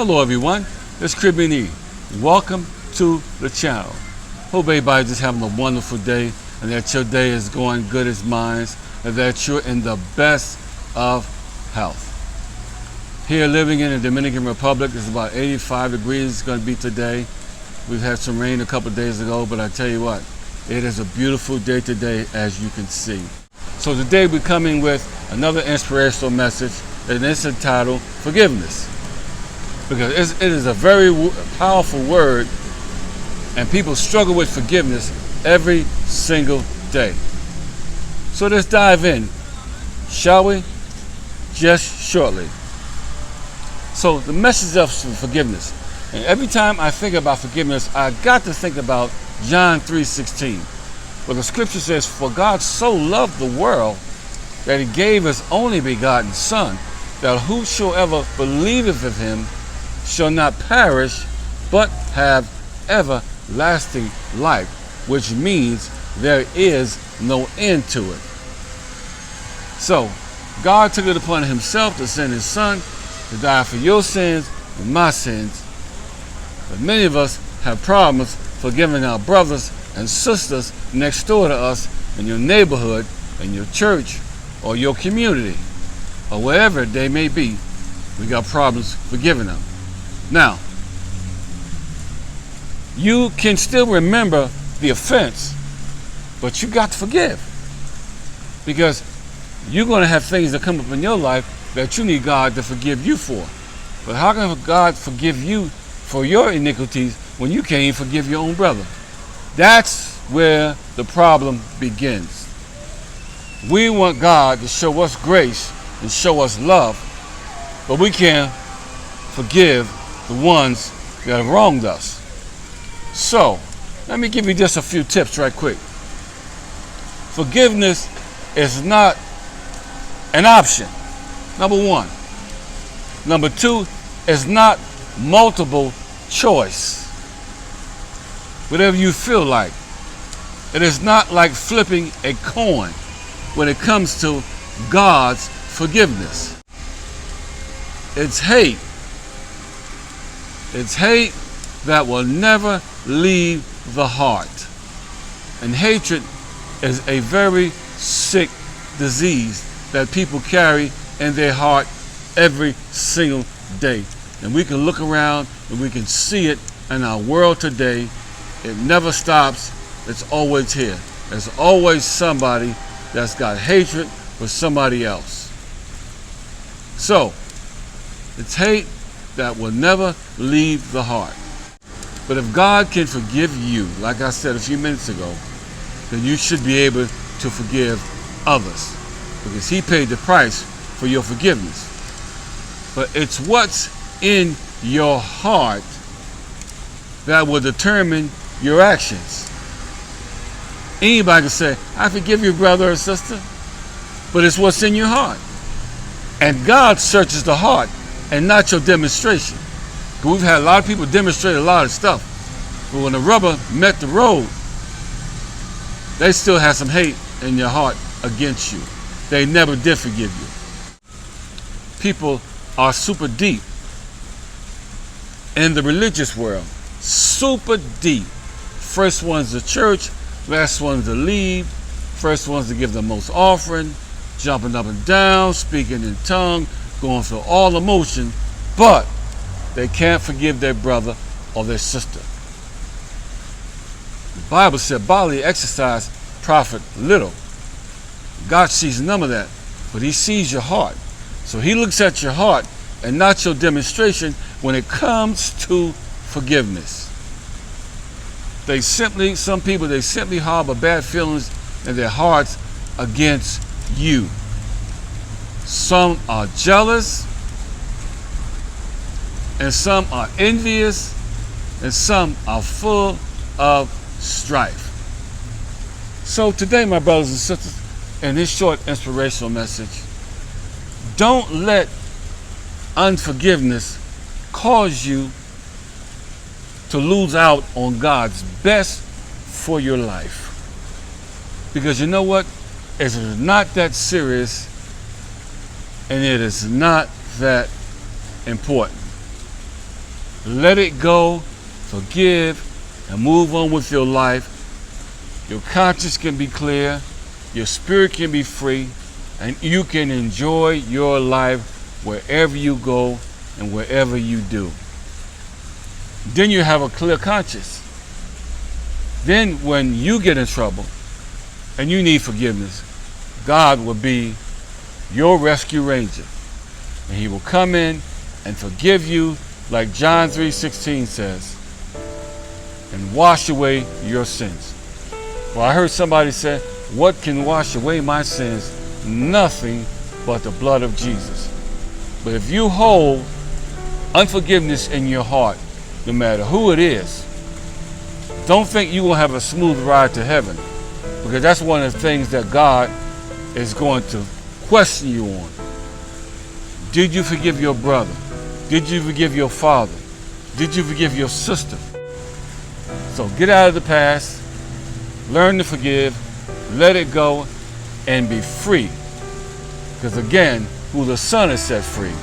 Hello everyone, it's Caribbean E. Welcome to the channel. Hope everybody's just having a wonderful day and that your day is going good as mine and that you're in the best of health. Here living in the Dominican Republic, it's about 85 degrees it's going to be today. We've had some rain a couple of days ago, but I tell you what, it is a beautiful day today as you can see. So today we're coming with another inspirational message and it's entitled Forgiveness. Because it is a very powerful word and people struggle with forgiveness every single day. So let's dive in, shall we? Just shortly. So the message of forgiveness. And every time I think about forgiveness, I got to think about John 3:16. Where the scripture says, "For God so loved the world that he gave his only begotten Son, that whosoever believeth of him shall not perish, but have everlasting life," which means there is no end to it. So, God took it upon himself to send his Son to die for your sins and my sins. But many of us have problems forgiving our brothers and sisters next door to us in your neighborhood, in your church, or your community, or wherever they may be. We got problems forgiving them. Now, you can still remember the offense, but you got to forgive. Because you're going to have things that come up in your life that you need God to forgive you for. But how can God forgive you for your iniquities when you can't even forgive your own brother? That's where the problem begins. We want God to show us grace and show us love, but we can't forgive the ones that have wronged us. So, let me give you just a few tips right quick. Forgiveness is not an option, number one. Number two, it's not multiple choice. Whatever you feel like. It is not like flipping a coin when it comes to God's forgiveness. It's hate. It's hate that will never leave the heart. And hatred is a very sick disease that people carry in their heart every single day. And we can look around and we can see it in our world today. It never stops. It's always here. There's always somebody that's got hatred for somebody else. So, it's hate that will never leave the heart. But if God can forgive you, like I said a few minutes ago, then you should be able to forgive others because he paid the price for your forgiveness. But it's what's in your heart that will determine your actions. Anybody can say, "I forgive you, brother or sister," but it's what's in your heart. And God searches the heart and not your demonstration. We've had a lot of people demonstrate a lot of stuff, but when the rubber met the road, they still have some hate in your heart against you. They never did forgive you. People are super deep in the religious world. Super deep. First one's the church, last one's to leave, first one's to give the most offering, jumping up and down, speaking in tongues, going through all emotion, but they can't forgive their brother or their sister. The Bible said bodily exercise profit little. God sees none of that, but he sees your heart. So he looks at your heart and not your demonstration when it comes to forgiveness. Some people harbor bad feelings in their hearts against you. Some are jealous, and some are envious, and some are full of strife. So today, my brothers and sisters, in this short inspirational message, don't let unforgiveness cause you to lose out on God's best for your life. Because you know what? It's not that serious and it is not that important. let it go, forgive, and move on with your life, your conscience can be clear, your spirit can be free, and you can enjoy your life wherever you go and wherever you do. Then you have a clear conscience. Then when you get in trouble and you need forgiveness, God will be your rescue ranger. And he will come in and forgive you, like John 3:16 says, and wash away your sins. Well, I heard somebody say, what can wash away my sins? Nothing but the blood of Jesus. But if you hold unforgiveness in your heart, no matter who it is, don't think you will have a smooth ride to heaven, because that's one of the things that God is going to question you on. Did you forgive your brother? Did you forgive your father? Did you forgive your sister? So get out of the past, learn to forgive, let it go, and be free. Because again, who the Son has set free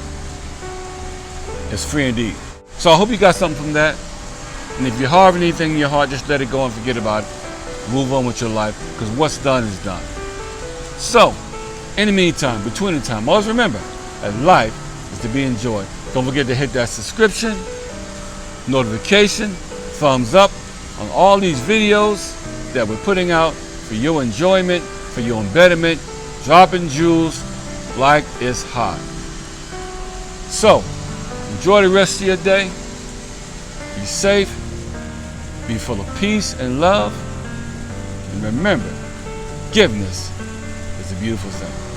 is free indeed. So I hope you got something from that. And if you harbor anything in your heart, just let it go and forget about it. Move on with your life, because what's done is done. So, in the meantime, between the time, always remember that life is to be enjoyed. Don't forget to hit that subscription, notification, thumbs up on all these videos that we're putting out for your enjoyment, for your embetterment, dropping jewels like it's hot. So, enjoy the rest of your day. Be safe. Be full of peace and love. And remember, forgiveness is a beautiful thing.